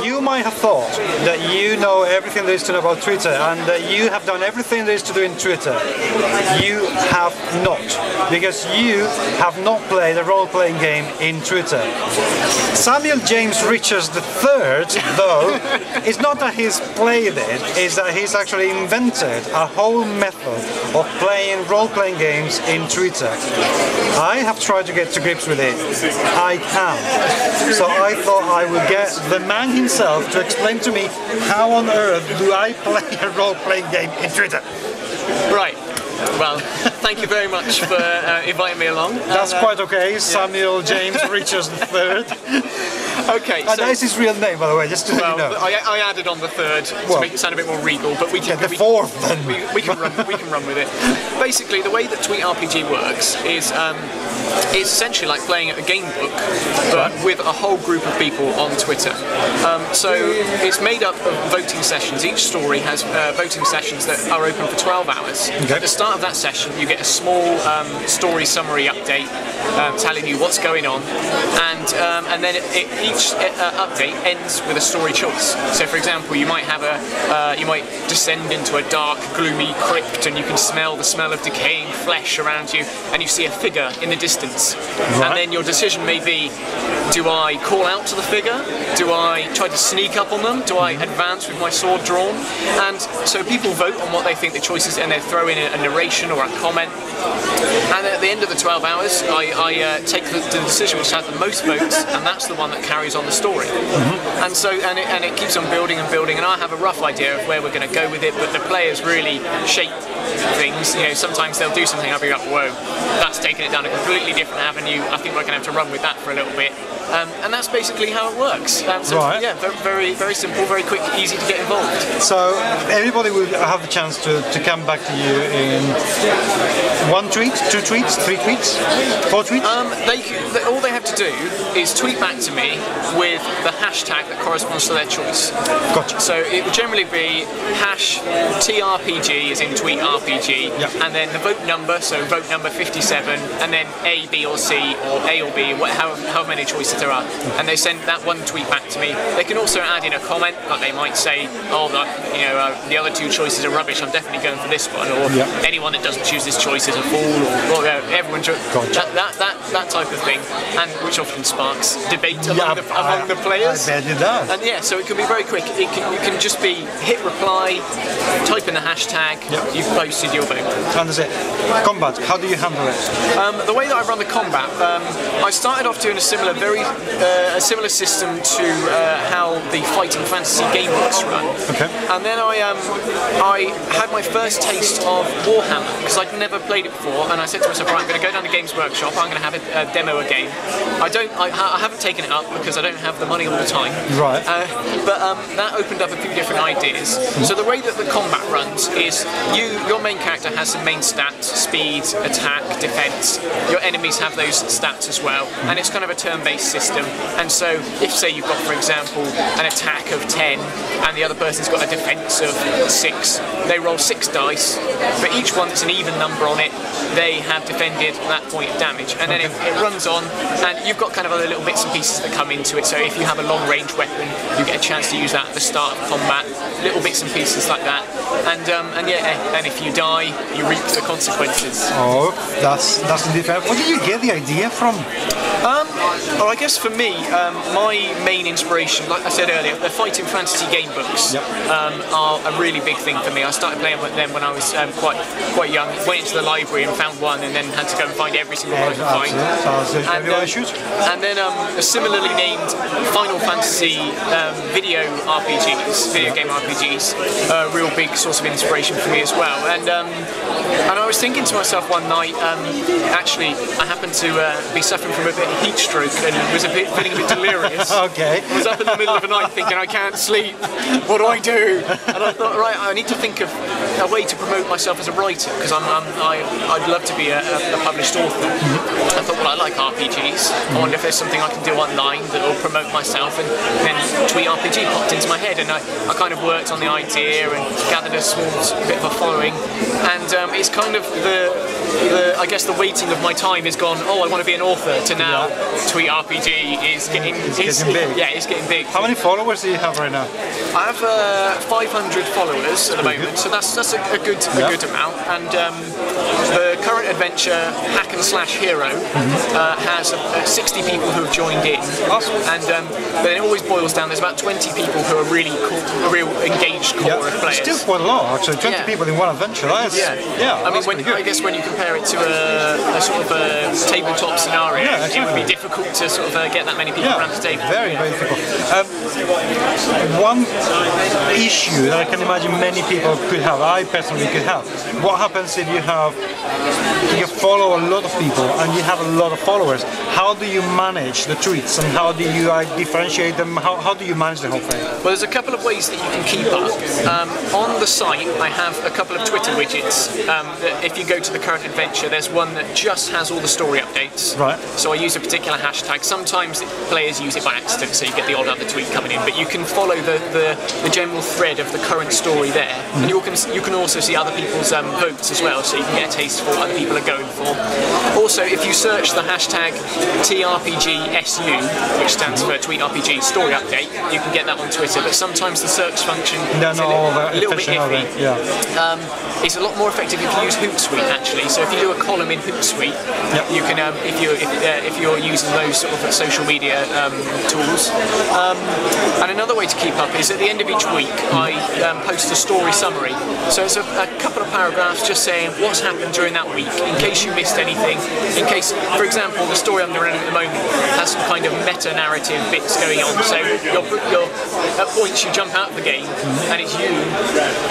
You might have thought that you know everything there is to know about Twitter and that you have done everything there is to do in Twitter. You have not, because you have not played a role-playing game in Twitter. Samuel James Richards III, though, it's not that he's played it, it's that he's actually invented a whole method of playing role-playing games in Twitter. I have tried to get to grips with it. I can't. So I thought I would get the man himself to explain to me how on earth do I play a role-playing game in Twitter. Right. Well, thank you very much for inviting me along. That's quite okay, Samuel James Richards III. Okay, so that is his real name, by the way, just to let you know. I added on the third to make it sound a bit more regal, but we can the fourth then. We can run with it. Basically, the way that Tweet RPG works is it's essentially like playing a game book, but with a whole group of people on Twitter. So it's made up of voting sessions. Each story has voting sessions that are open for 12 hours. Okay. At the start of that session, you get a small story summary update telling you what's going on, and then each update ends with a story choice. So, for example, you might have you might descend into a dark, gloomy crypt, and you can smell the smell of decaying flesh around you, and you see a figure in the distance. Right. And then your decision may be: do I call out to the figure? Do I try to sneak up on them? Do I advance with my sword drawn? And so people vote on what they think the choice is, and they throw in a narration or a comment. And at the end of the 12 hours, I take the decision which has the most votes, and that's the one that carries on the story. And so, and it keeps on building and building. And I have a rough idea of where we're going to go with it, but the players really shape things. You know, sometimes they'll do something, I'll be like, whoa, that's taking it down a completely different avenue. I think we're going to have to run with that for a little bit. And that's basically how it works. So right. Yeah, very, very simple, very quick, easy to get involved. So everybody will have the chance to come back to you in 1 tweet, 2 tweets, 3 tweets, 4 tweets? All they have to do is tweet back to me with the hashtag that corresponds to their choice. Gotcha. So it will generally be #TRPG as in tweet RPG, yep. And then the vote number, so vote number 57, and then A, B or C, or A or B, however many choices there are, and they send that one tweet back to me. They can also add in a comment, like they might say, oh, the other 2 choices are rubbish, I'm definitely going for this one, or anyone that doesn't choose this choice is a fool, or everyone gotcha. that type of thing, and which often sparks debate among the players. I bet it does. And yeah, so it can be very quick. You can just be hit reply, type in the hashtag, you've posted your vote. And that's it. Combat, how do you handle it? The way that I run the combat, I started off doing a similar system to how the Fighting Fantasy game books run. Okay. And then I had my first taste of Warhammer, because I'd never played it before, and I said to myself, right, I'm going to go down to Games Workshop, I'm going to have a demo a game. I haven't taken it up because I don't have the money all the time. Right. But that opened up a few different ideas. So the way that the combat runs is your main character has some main stats: speed, attack, defense. Your enemies have those stats as well, and it's kind of a turn-based system. And so if, say, you've got, for example, an attack of 10 and the other person's got a defense of 6, they roll 6 dice. For each one that's an even number on it, they have defended that point of damage. And then it runs on, and you've got kind of other little bits and pieces that come into it. So if you have a long-range weapon, you get a chance to use that at the start of combat. Little bits and pieces like that. And if you die, you reap the consequences. Oh, that's indeed fair. Where did you get the idea from? Well, I guess for me, my main inspiration, like I said earlier, the Fighting Fantasy game books are a really big thing for me. I started playing with them when I was quite young. Went into the library and found one, and then had to go and find every single one I could find. And then a similarly named Final Fantasy video game RPGs, a real big source of inspiration for me as well. And I was thinking to myself one night, actually, I happened to be suffering from a bit of heat stroke and was feeling a bit delirious. Okay. I was up in the middle of the night thinking, I can't sleep, what do I do? And I thought, right, I need to think of a way to promote myself as a writer, because I'd love to be a published author. I thought, well, I like RPGs. I wonder if there's something I can do online that will promote myself, and then Tweet RPG popped into my head, and I kind of worked on the idea and gathered a small bit of a following, and it's kind of I guess the weighting of my time has gone, oh, I want to be an author, to now Tweet RPG RPG is getting big. Yeah, it's getting big. How many followers do you have right now? I have 500 followers at the moment, so that's a good amount. And the current adventure Hack and Slash Hero has 60 people who have joined in. Awesome. And then it always boils down. There's about 20 people who are really cool, a real engaged core of players. Still quite a lot, actually. 20 people in one adventure. That's, I mean, I guess when you compare it to a sort of a tabletop scenario, it would be difficult to sort of get that many people around the table. Very, very difficult. One issue that I can imagine many people could have, I personally could have. What happens if you follow a lot of people and you have a lot of followers? How do you manage the tweets and how do you differentiate them? How do you manage the whole thing? Well, there's a couple of ways that you can keep up. On the site, I have a couple of Twitter widgets. That if you go to the current adventure, there's one that just has all the story updates. Right. So I use a particular hashtag. Sometimes players use it by accident, so you get the odd other tweet coming in. But you can follow the general thread of the current story there, and you can also see other people's votes as well, so you can get a taste for what other people are going for. Also, if you search the hashtag TRPGSU, which stands for Tweet RPG Story Update, you can get that on Twitter. But sometimes the search function is a little bit iffy. It's a lot more effective if you use Hootsuite actually. So if you do a column in Hootsuite, you can if you're using those sort of social media tools. And another way to keep up is at the end of each week I post a story summary. So it's a couple of paragraphs just saying what's happened during that week, in case you missed anything. In case, for example, the story I'm running at the moment has some kind of meta-narrative bits going on. So you're at points you jump out of the game and it's you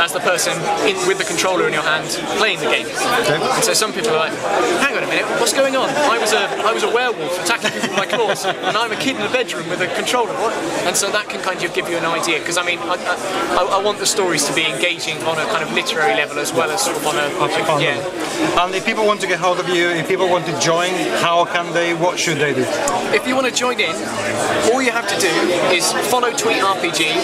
as the person with the controller in your hand playing the game. Okay. And so some people are like, hang on a minute, what's going on? I was a werewolf attacking people with my claws, and I'm a kid in a bedroom with a controller. What? And so that can kind of give you an idea, because I mean, I want the stories to be engaging on a kind of literary level as well as sort of on a And if people want to get hold of you, if people want to join, how can they? What should they do? If you want to join in, all you have to do is follow Tweet RPG.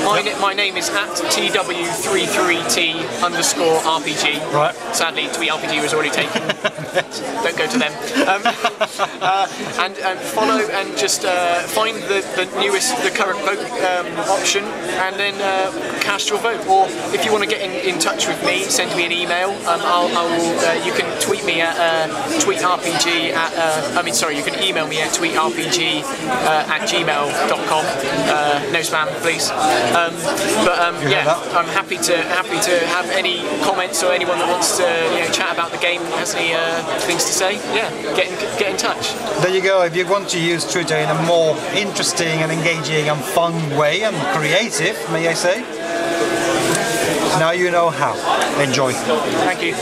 My name is @TW33T_RPG. Right. Sadly, Tweet RPG was already taken. Don't go to them. And follow and just find the current vote option, and then cast your vote. Or if you want to get in touch with me, send me an email. You can tweet me at tweetrpg you can email me at tweetrpg@gmail.com. No spam, please. I'm happy to have any comments or anyone that wants to chat about the game has any things to say. Yeah, get in touch. There you go. If you want to use Twitter in a more interesting and engaging and fun way and creative, may I say, now you know how. Enjoy. Thank you.